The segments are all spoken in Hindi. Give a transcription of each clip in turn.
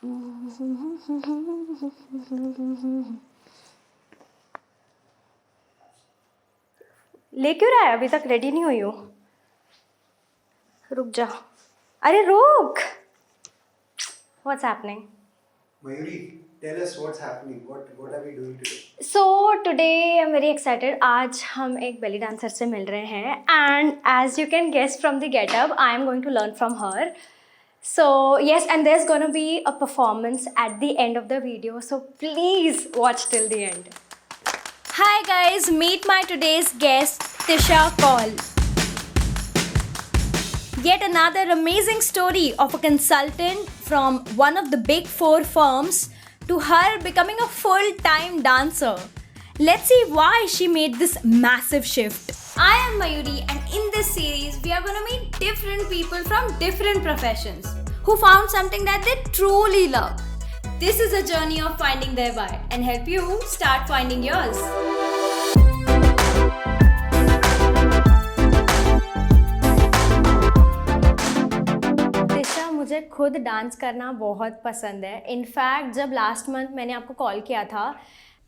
ले क्यों रहा है? अभी तक रेडी नहीं हुई हो। रुक जा। अरे रुक। What's happening? Mayuri, tell us what's happening. What are we doing today? So today I'm very excited. आज हम एक belly dancer से मिल रहे हैं and as you can guess from the getup, I am going to learn from her. So yes, and there's gonna be a performance at the end of the video. So please watch till the end. Hi guys, meet my today's guest, Tisha Kaul. Yet another amazing story of a consultant from one of the big 4 firms to her becoming a full-time dancer. Let's see why she made this massive shift. I am Mayuri and in this series we are going to meet different people from different professions who found something that they truly love. This is a journey of finding their why and help you start finding yours. मुझे खुद डांस करना बहुत पसंद है. इनफैक्ट जब लास्ट मंथ मैंने आपको कॉल किया था,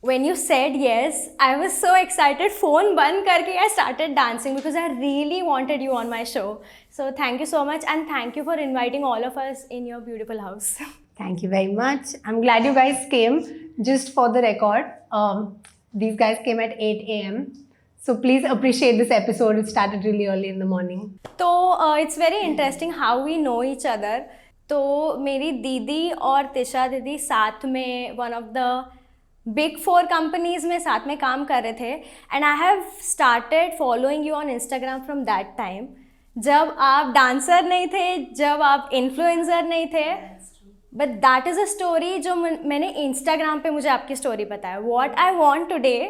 when you said yes, I was so excited. Phone बंद करके I started dancing because I really wanted you on my show. So thank you so much and thank you for inviting all of us in your beautiful house. Thank you very much. I'm glad you guys came. Just for the record, these guys came at 8 a.m. So please appreciate this episode. It started really early in the morning. तो it's very interesting how we know each other. तो मेरी दीदी और तिशा दीदी साथ में one of the big 4 companies में साथ में काम कर रहे थे. And I have started following you on Instagram from that time. जब आप डांसर नहीं थे, जब आप इन्फ्लुएंसर नहीं थे. But that is a story जो मैंने इंस्टाग्राम पे मुझे आपकी स्टोरी पता है. What I want today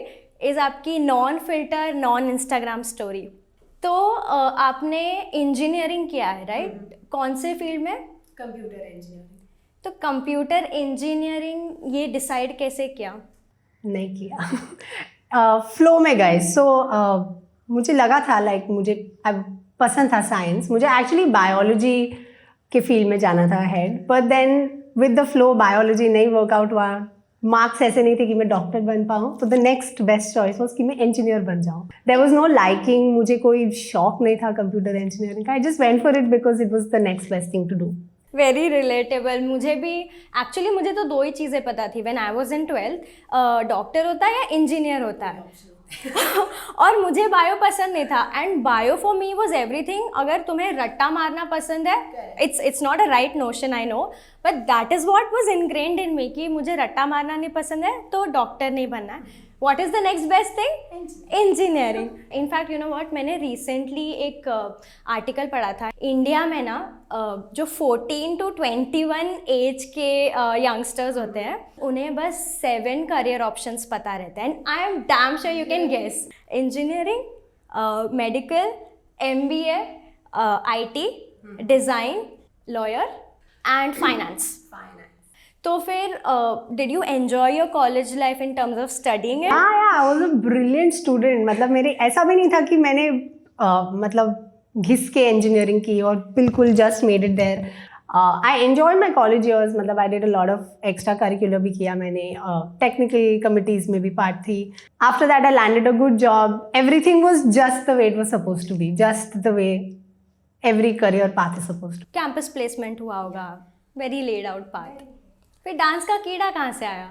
is आपकी non filter non Instagram story. तो आपने इंजीनियरिंग किया है राइट? कौन से फील्ड में? Computer engineering. तो कंप्यूटर इंजीनियरिंग ये डिसाइड कैसे किया? नहीं किया. फ्लो में गए. सो मुझे लगा था लाइक मुझे पसंद था साइंस. मुझे एक्चुअली बायोलॉजी के फील्ड में जाना था हेड. But then with the flow biology नहीं वर्कआउट हुआ. मार्क्स ऐसे नहीं थे कि मैं डॉक्टर बन पाऊँ. तो the next best choice was कि मैं इंजीनियर बन जाऊँ. There was no liking. मुझे कोई शौक नहीं था कंप्यूटर इंजीनियरिंग का. I just went for it because it was the next best thing to do. Very relatable. मुझे भी एक्चुअली मुझे तो 2 ही चीज़ें पता थी when I was in 12th. Doctor होता है या इंजीनियर होता है. और मुझे बायो पसंद नहीं था. And bio for me was everything. अगर तुम्हें रट्टा मारना पसंद है, it's not a right notion I know, but that is what was ingrained in me कि मुझे रट्टा मारना नहीं पसंद है तो डॉक्टर नहीं बनना है. What is the next best thing? Engineering. In fact you know what, मैंने रिसेंटली एक आर्टिकल पढ़ा था. इंडिया में ना जो 14 to 21 एज के यंगस्टर्स होते हैं उन्हें बस 7 करियर ऑप्शंस पता रहते हैं. And I am damn sure you can guess. Engineering, medical, MBA, IT, design, lawyer and finance. तो फिर did you enjoy your college life in terms of studying? I was a brilliant student. मतलब मेरे ऐसा भी नहीं था कि मैंने मतलब घिस के इंजीनियरिंग की और बिल्कुल just made it there. I enjoyed my college years. मतलब I did a lot of extra curricular भी किया मैंने. टेक्निकल कमिटीज़ में भी पार्ट थी. After that I landed a good job. Everything was just the way it was suppose to be. Just the way every career path is suppose to. Campus placement हुआ होगा. Very laid out path. फिर डांस का कीड़ा कहाँ से आया?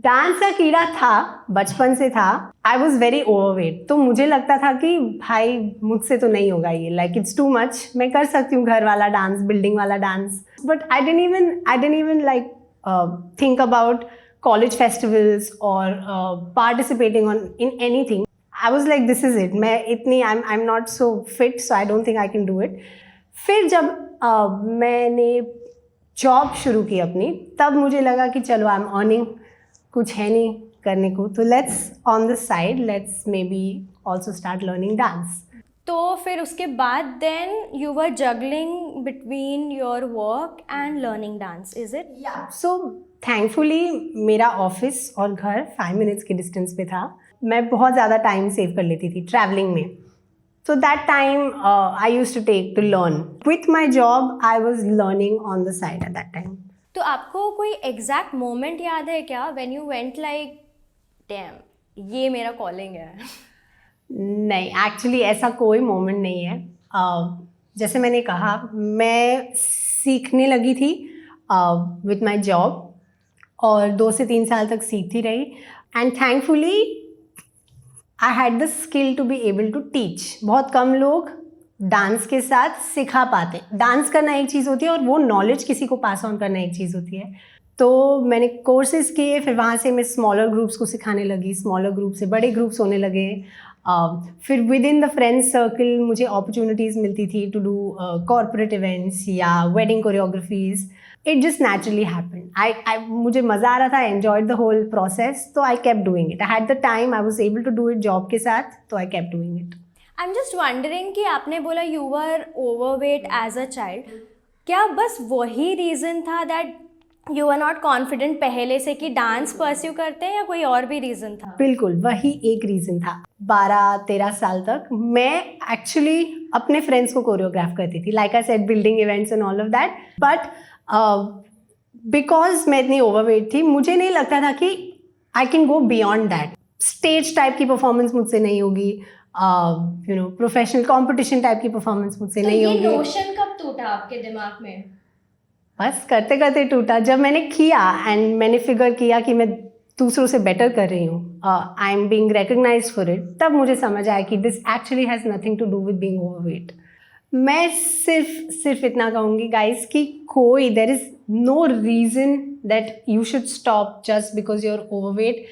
डांस का कीड़ा था, बचपन से था. I was very overweight. तो मुझे लगता था कि भाई मुझसे तो नहीं होगा ये. Like it's too much. मैं कर सकती हूँ घर वाला डांस, बिल्डिंग वाला dance. But I didn't even like think about college festivals और participating on in anything. I was like this is it. मैं इतनी I am not so fit, so I don't think I can do it. फिर जब मैंने जॉब शुरू की अपनी, तब मुझे लगा कि चलो आई एम अर्निंग, कुछ है नहीं करने को, तो let's on the side let's maybe also start learning dance. तो फिर उसके बाद then you were juggling between your work and learning dance, is it? So thankfully मेरा ऑफिस और घर 5 मिनट्स के डिस्टेंस पे था. मैं बहुत ज़्यादा टाइम सेव कर लेती थी ट्रैवलिंग में. So that time I used to take to learn. With my job, I was learning on the side at that time. तो आपको कोई एग्जैक्ट मोमेंट याद है क्या when you went like damn ये मेरा कॉलिंग है? नहीं, एक्चुअली ऐसा कोई मोमेंट नहीं है. जैसे मैंने कहा, मैं सीखने लगी थी विथ माई जॉब, और 2 से 3 साल तक सीखती रही. And thankfully I had the skill to be able to teach. बहुत कम लोग डांस के साथ सिखा पाते. डांस करना एक चीज़ होती है और वो नॉलेज किसी को पास ऑन करना एक चीज़ होती है. तो मैंने कोर्सेज किए, फिर वहाँ से मैं स्मॉलर ग्रुप्स को सिखाने लगी, स्मॉलर ग्रुप से बड़े ग्रुप्स होने लगे. फिर within the friends circle मुझे अपॉर्चुनिटीज़ मिलती थी टू डू कॉर्पोरेट इवेंट्स या wedding choreographies. It just naturally happened. I मुझे मज़ा आ रहा था, I enjoyed the whole process, तो I kept doing it. I had the time, I was able to do it job के साथ, तो I kept doing it. I am just wondering कि आपने बोला you were overweight as a child, क्या बस वही रीज़न था that you are not confident पहले से कि डांस परस्यू करते हैं, या कोई और भी रीज़न था? बिल्कुल, वही एक रीज़न था. 12-13 साल तक मैं एक्चुअली अपने फ्रेंड्स को कोरियोग्राफ करती थी, like I said, building events and all of that. But because मैं इतनी ओवरवेट थी, मुझे नहीं लगता था कि I can go beyond that. Stage type की परफॉर्मेंस मुझसे नहीं होगी, प्रोफेशनल कॉम्पिटिशन टाइप की परफॉर्मेंस मुझसे नहीं होगी. ये नोशन कब टूटा आपके दिमाग में? बस करते करते टूटा. जब मैंने किया एंड मैंने फिगर किया कि मैं दूसरों से बेटर कर रही हूँ, I am being recognised for it, तब मुझे समझ आया कि this actually has nothing to do with being overweight. मैं सिर्फ इतना कहूँगी गाइस कि कोई, there is no reason that you should stop just because you are overweight.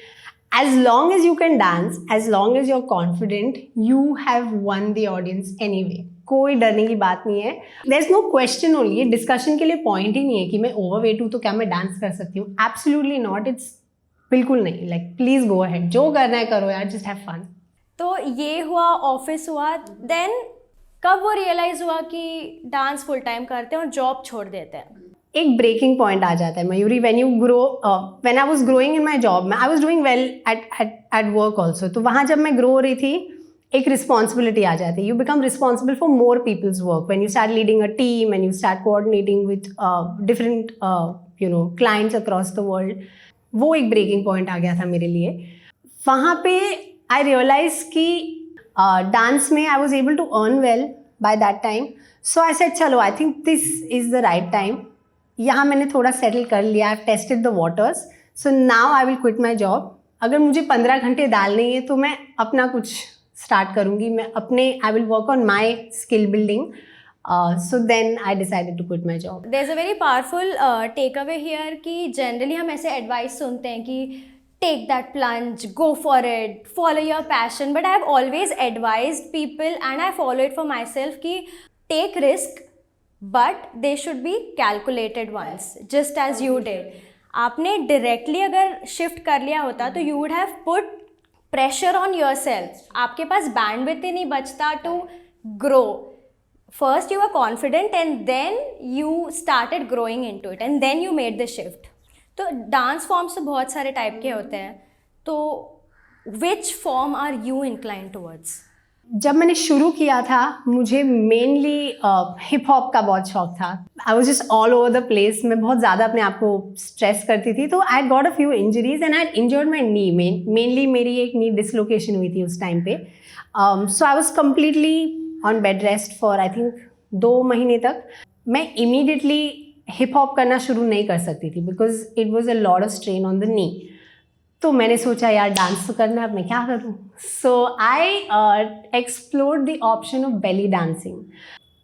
As long as you can dance, as long as you're confident, you have won the audience anyway. कोई डरने की बात नहीं है. There is no question only. ये डिस्कशन के लिए पॉइंट ही नहीं है कि मैं ओवरवेट हूँ तो क्या मैं डांस कर सकती हूँ. Absolutely not. It's बिल्कुल नहीं. Like please go ahead. जो करना है करो यार. Just have fun. तो ये हुआ, ऑफिस हुआ, देन कब वो रियलाइज हुआ कि डांस फुल टाइम करते हैं और जॉब छोड़ देते हैं? एक ब्रेकिंग पॉइंट आ जाता है Mayuri. When you grow, when I was growing in my job, I was doing well at work also. तो वहाँ जब मैं ग्रो हो रही थी, एक रिस्पॉन्सिबिलिटी आ जाती है. You become responsible for more people's work when you start leading a team and you start coordinating with different clients across the world. वो एक ब्रेकिंग पॉइंट आ गया था मेरे लिए. वहाँ पे आई रियलाइज कि डांस में I was able to earn well by that time. So I said चलो, I think this is the right time. यहाँ मैंने थोड़ा सेटल कर लिया. I tested the waters. So now I will quit my job. अगर मुझे 15 घंटे डालने हैं तो मैं अपना कुछ स्टार्ट करूँगी. मैं अपने, I will work on my skill building. So then I decided to quit my job. There is a very powerful take away here कि जनरली हम ऐसे एडवाइस सुनते हैं कि take that plunge, go for it, follow your passion. But I have always advised people and I follow it for myself कि take risk, but they should be calculated ones, just as you did. आपने directly अगर shift कर लिया होता तो you would have put pressure on yourself. आपके पास bandwidth ही नहीं बचता to grow. First you were confident and then you started growing into it and then you made the shift. तो dance forms तो बहुत सारे type के होते हैं, तो which form are you inclined towards? जब मैंने शुरू किया था, मुझे मेनली हिप हॉप का बहुत शौक था. I was just all over the place. मैं बहुत ज़्यादा अपने आप को स्ट्रेस करती थी. तो I got a few injuries and I injured my knee. Mainly मेरी एक नी डिसलोकेशन हुई थी उस टाइम पे. So I was completely on bed rest for I think 2 महीने तक. मैं इमीडिएटली हिप हॉप करना शुरू नहीं कर सकती थी because it was a lot of strain on the knee. तो मैंने सोचा यार डांस तो करना है, अब मैं क्या करूँ. So I explored the option of belly dancing.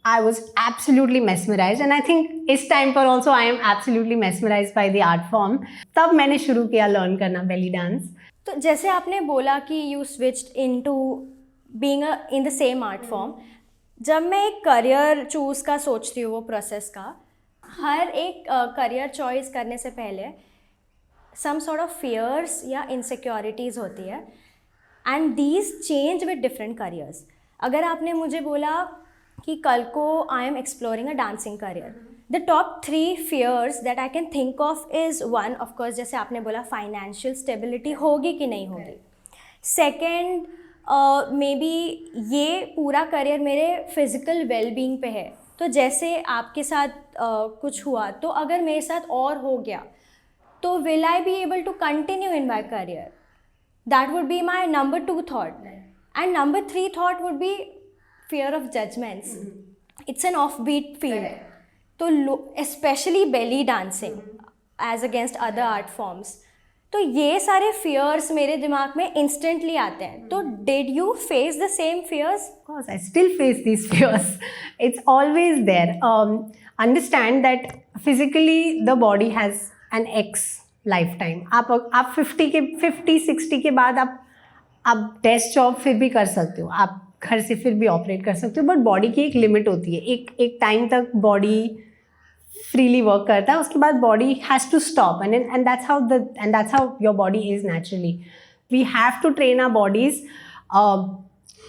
I was absolutely mesmerise and I think इस टाइम पर also I am absolutely mesmerise by the art form. तब मैंने शुरू किया लर्न करना बेली डांस. तो जैसे आपने बोला कि you switched into being in the sem art form, जब मैं एक करियर चूज़ का सोचती हूँ, वो प्रोसेस का, हर एक करियर चॉइस करने से पहले some sort of fears या insecurities होती है and these change with different careers. अगर आपने मुझे बोला कि कल को I am exploring a dancing career, the top 3 fears that I can think of is one, of course, जैसे आपने बोला financial stability होगी कि नहीं होगी. Second, maybe ये पूरा करियर मेरे physical well-being पे है तो जैसे आपके साथ कुछ हुआ, तो अगर मेरे साथ और हो गया, तो will I be able to continue in my career? That would be my number 2 thought. And number 3 thought would be fear of judgments. It's an offbeat field. तो especially belly dancing as against other art forms. तो ये सारे fears मेरे दिमाग में instantly आते हैं. तो did you face the same fears? Of course, I still face these fears. It's always there. Understand that physically the body has an X lifetime. आप 50-60 के बाद आप डेस्क जॉब फिर भी कर सकते हो, आप घर से फिर भी ऑपरेट कर सकते हो, बट बॉडी की एक लिमिट होती है. एक टाइम तक बॉडी फ्रीली वर्क करता है, उसके बाद body has to stop. And that's how your body is naturally. We have to train our bodies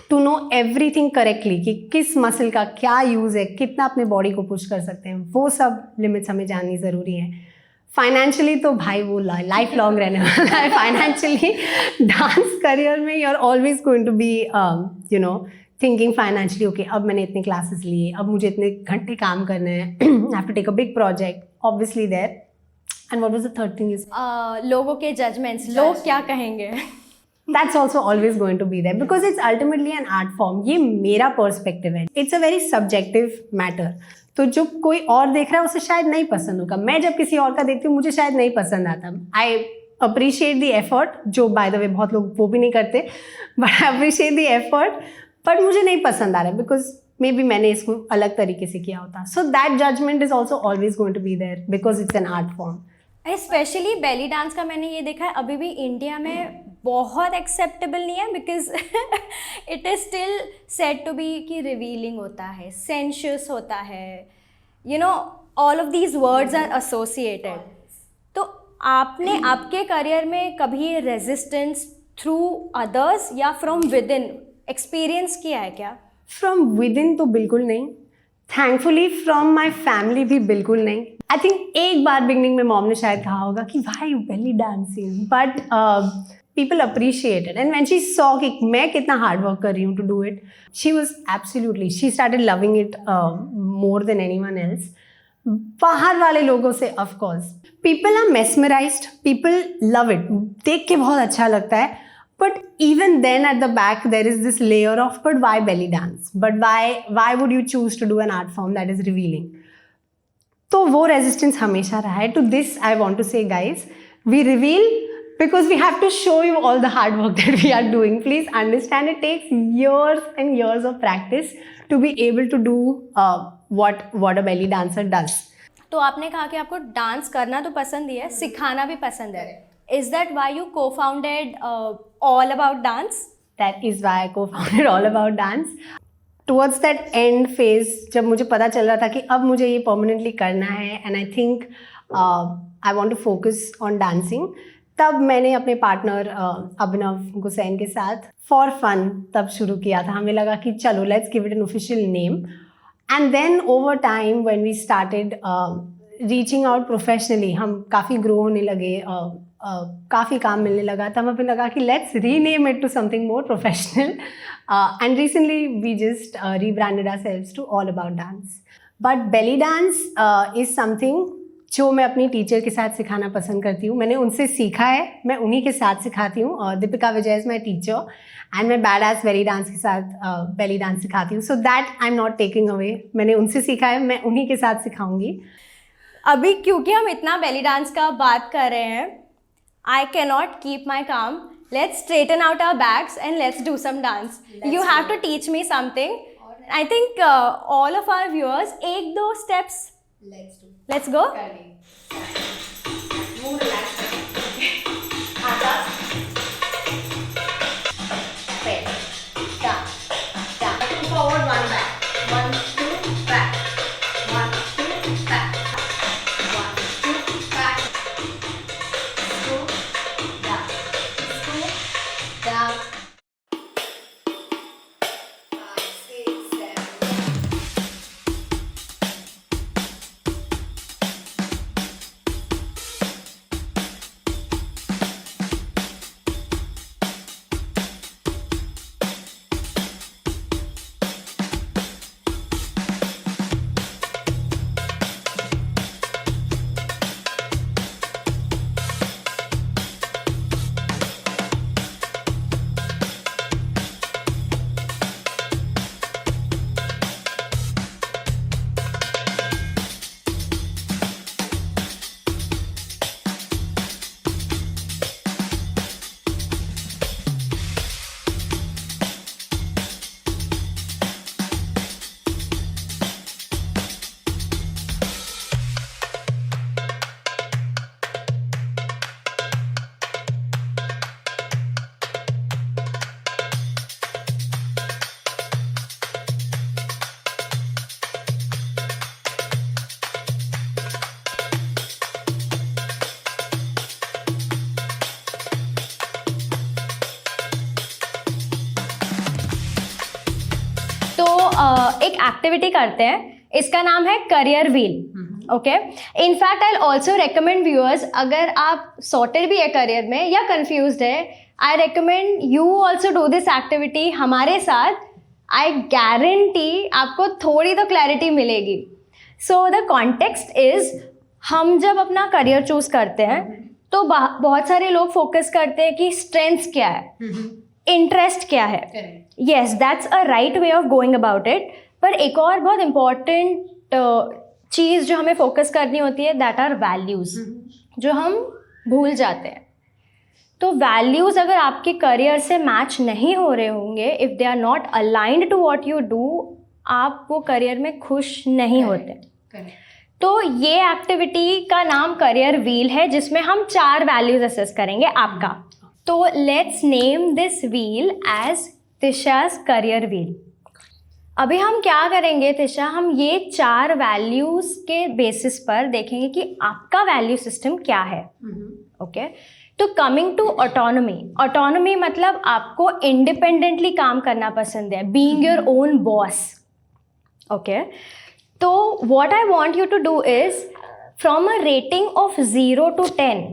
to know everything correctly कि किस मसल का क्या यूज़ है, कितना अपने बॉडी को पुश कर सकते हैं, वो सब लिमिट्स हमें जाननी ज़रूरी है. फाइनेंशियली तो भाई वो लाइफ लॉन्ग रहने वाला है. फाइनेंशियली डांस करियर में you are always going to be thinking financially, okay अब मैंने इतने क्लासेस लिए, अब मुझे इतने घंटे काम करने हैं, I have to take a big project, obviously there. And what was the third thing is लोगों के जजमेंट्स, लोग क्या कहेंगे. That's also always going to be there because it's ultimately an art form. ये मेरा पर्सपेक्टिव है. It's a very subjective matter. तो जो कोई और देख रहा है उसे शायद नहीं पसंद होगा. मैं जब किसी और का देखती हूँ मुझे शायद नहीं पसंद आता. I appreciate the effort, जो by the way बहुत लोग वो भी नहीं करते, but I appreciate the effort, but मुझे नहीं पसंद आ रहा है because maybe मैंने इसको अलग तरीके से किया होता. So that judgment is also always going to be there because it's an art form. Specially belly dance का मैंने ये देखा है, अभी भी इंडिया में बहुत एक्सेप्टेबल नहीं है, because it is still said to be कि रिवीलिंग होता है, सेंशुअस होता है, you know all of these words are associated. तो आपने आपके करियर में कभी रेजिस्टेंस थ्रू अदर्स या फ्रॉम विद इन एक्सपीरियंस किया है क्या? फ्रॉम विद इन तो बिल्कुल नहीं. थैंकफुली फ्रॉम माई फैमिली भी बिल्कुल नहीं. आई थिंक एक बार बिगनिंग में मॉम ने शायद कहा होगा कि भाई belly dancing, but people appreciated. And when she saw कि मैं कितना हार्ड वर्क कर रही हूँ to do it, she was absolutely, she started loving it more than anyone else. बाहर वाले लोगों से of course people are mesmerised, people love it, देख के बहुत अच्छा लगता है. But even then at the back there is this layer of, but why belly dance? But why would you choose to do an art form that is revealing? तो वो resistance हमेशा रहा है. To this I want to say, guys, we reveal because we have to show you all the hard work that we are doing. Please understand it takes years and years of practice to be able to do what a belly dancer does. तो आपने कहा कि आपको डांस करना तो पसंद ही है, सिखाना भी पसंद है. Is that why you co-founded All About Dance? That is why I co-founded All About Dance. Towards that end phase, जब मुझे पता चल रहा था कि अब मुझे ये permanently करना है and I think I want to focus on dancing, तब मैंने अपने पार्टनर अभिनव गुसैन के साथ for fun तब शुरू किया था. हमें लगा कि चलो let's give it an official name. And then over time when we started reaching out professionally, हम काफ़ी grow होने लगे, काफ़ी काम मिलने लगा, तब हमें लगा कि let's rename it to something more professional. And recently we just rebranded ourselves to all about dance. But belly dance is something जो मैं अपनी टीचर के साथ सिखाना पसंद करती हूँ. मैंने उनसे सीखा है, मैं उन्हीं के साथ सिखाती हूँ. दीपिका विजय इज़ माई टीचर एंड मैं बैड एस बेली डांस के साथ बेली डांस सिखाती हूँ. So that I am not taking away. मैंने उनसे सीखा है, मैं उन्हीं के साथ सिखाऊंगी. अभी क्योंकि हम इतना बेली डांस का बात कर रहे हैं, I cannot keep my calm. Let's straighten out our backs and let's do some dance. You have to teach me something. I think all of our viewers, एक दो steps. Let's go. Move relax. आजा. Down. Down. Forward, one back. 1, 2, back. 1, 2, back. 1, 2, back. Down. 5, 6, 7. एक एक्टिविटी करते हैं, इसका नाम है career wheel. Okay, in fact I also recommend viewers, अगर आप सॉर्टेड भी है करियर में या कंफ्यूज्ड है, I recommend you also do this activity हमारे साथ। आई गारंटी आपको थोड़ी तो क्लैरिटी मिलेगी। सो द कॉन्टेक्स्ट इज, हम जब अपना करियर चूज करते हैं तो बहुत सारे लोग फोकस करते हैं कि स्ट्रेंथ्स क्या है, इंटरेस्ट क्या है। Yes, that's a right way of going about it. पर एक और बहुत इम्पॉर्टेंट चीज़ जो हमें फोकस करनी होती है, दैट आर वैल्यूज़, जो हम भूल जाते हैं। तो वैल्यूज़ अगर आपके करियर से मैच नहीं हो रहे होंगे, if they are not aligned to what you do, आप वो करियर में खुश नहीं होते। तो ये एक्टिविटी का नाम करियर व्हील है, जिसमें हम 4 वैल्यूज़ असेस करेंगे आपका। तो let's name this wheel as तिशा's करियर व्हील। अभी हम क्या करेंगे तिशा, हम ये 4 वैल्यूज़ के बेसिस पर देखेंगे कि आपका वैल्यू सिस्टम क्या है। ओके, तो कमिंग टू ऑटोनॉमी, ऑटोनॉमी मतलब आपको इंडिपेंडेंटली काम करना पसंद है, being your own boss. Okay, तो what I want you to do is, from a rating of 0 to 10,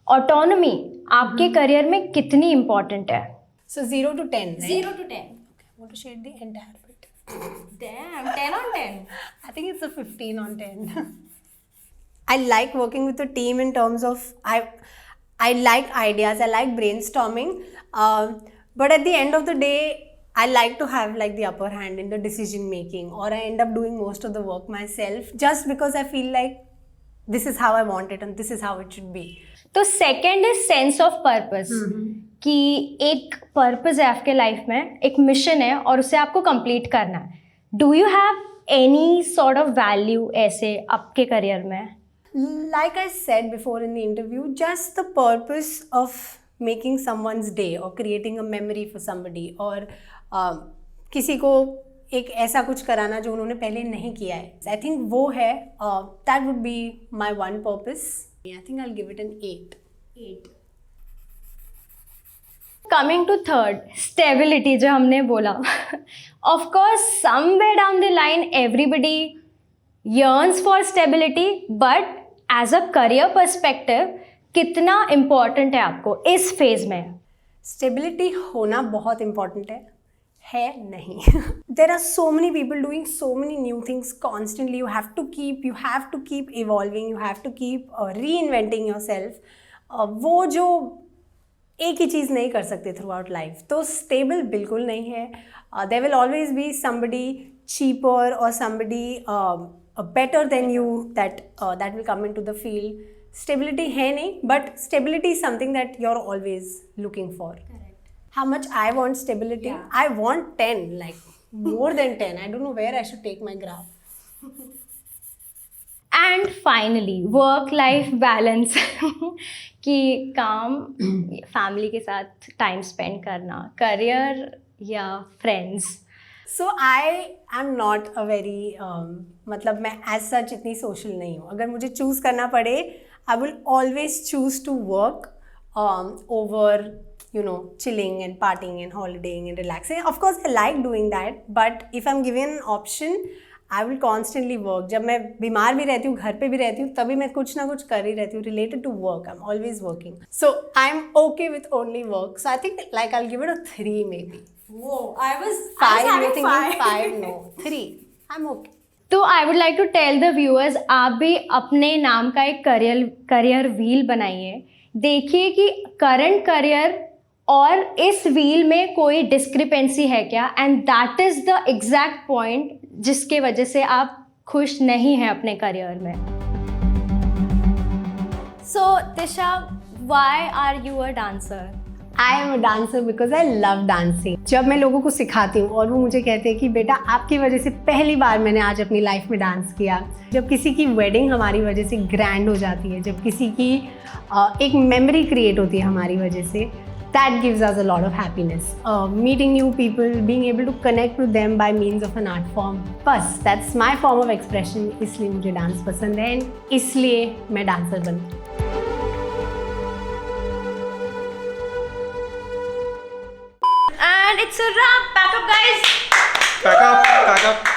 autonomy आपके करियर में कितनी इंपॉर्टेंट है? So 0 to 10, right? 0 to 10. I want to shade the entire bit. Damn, 10 on 10. I think it's a 15 on 10. I like working with a team in terms of I like ideas, I like brainstorming, but at the end of the day, I like to have like the upper hand in the decision making, or I end up doing most of the work myself just because I feel like this is how I want it and this is how it should be. तो second is sense of purpose, कि एक पर्पस है आपके लाइफ में, एक मिशन है और उसे आपको कंप्लीट करना है। Do you have any sort of value ऐसे आपके करियर में? Like I said before in the interview, just the purpose of making someone's day or creating a memory for somebody, और किसी को एक ऐसा कुछ कराना जो उन्होंने पहले नहीं किया है, आई थिंक वो है, that would be my one purpose. I think I will give it an 8। Coming to third, stability, जो हमने बोला, of course somewhere down the line everybody yearns for stability, but as a career perspective कितना इम्पॉर्टेंट है आपको इस फेज में? स्टेबिलिटी होना बहुत इम्पॉर्टेंट है नहीं। There are so many people doing so many new things constantly, you have to keep evolving, you have to keep reinventing yourself. वो जो एक ही चीज़ नहीं कर सकते थ्रू आउट लाइफ, तो स्टेबल बिल्कुल नहीं है। There will always be somebody cheaper और somebody better than you that will come into the field. Stability है नहीं, but stability is something that you are always looking for. How much I want stability? Yeah. I want 10, like more than 10. I don't know where I should take my graph. And finally, work-life balance, कि काम, फैमिली के साथ टाइम स्पेंड करना, करियर या friends. So I am not a very मतलब मैं as such इतनी सोशल नहीं हूँ। अगर मुझे चूज़ करना पड़े, I will always choose to work over chilling and partying and holidaying and relaxing. Of course, I like doing that, but if I'm given an option, I will constantly work. जब मैं बीमार भी रहती हूँ, घर पे भी रहती हूँ, तभी मैं कुछ ना कुछ कर ही रहती हूँ related to work. I'm always working. So I'm okay with only work. So I think like I'll give it a 3 maybe. Whoa, I was 5. You're thinking 5? No, 3. I'm okay. तो I would like to tell the viewers, आप भी अपने नाम का एक करियर व्हील बनाइए। देखिए कि करंट करियर और इस व्हील में कोई डिस्क्रिपेंसी है क्या, and that is the exact point जिसके वजह से आप खुश नहीं हैं अपने करियर में। सो Tisha, why are you a dancer? I am a dancer because I love dancing. जब मैं लोगों को सिखाती हूँ और वो मुझे कहते हैं कि बेटा आपकी वजह से पहली बार मैंने आज अपनी लाइफ में डांस किया, जब किसी की वेडिंग हमारी वजह से ग्रैंड हो जाती है, जब किसी की एक मेमोरी क्रिएट होती है हमारी वजह से, that gives us a lot of happiness. Meeting new people, being able to connect with them by means of an art form. बस that's my form of expression. इसलिए मुझे डांस पसंद है, इसलिए मैं डांसर बनी। And it's a wrap. Pack up, guys. Pack up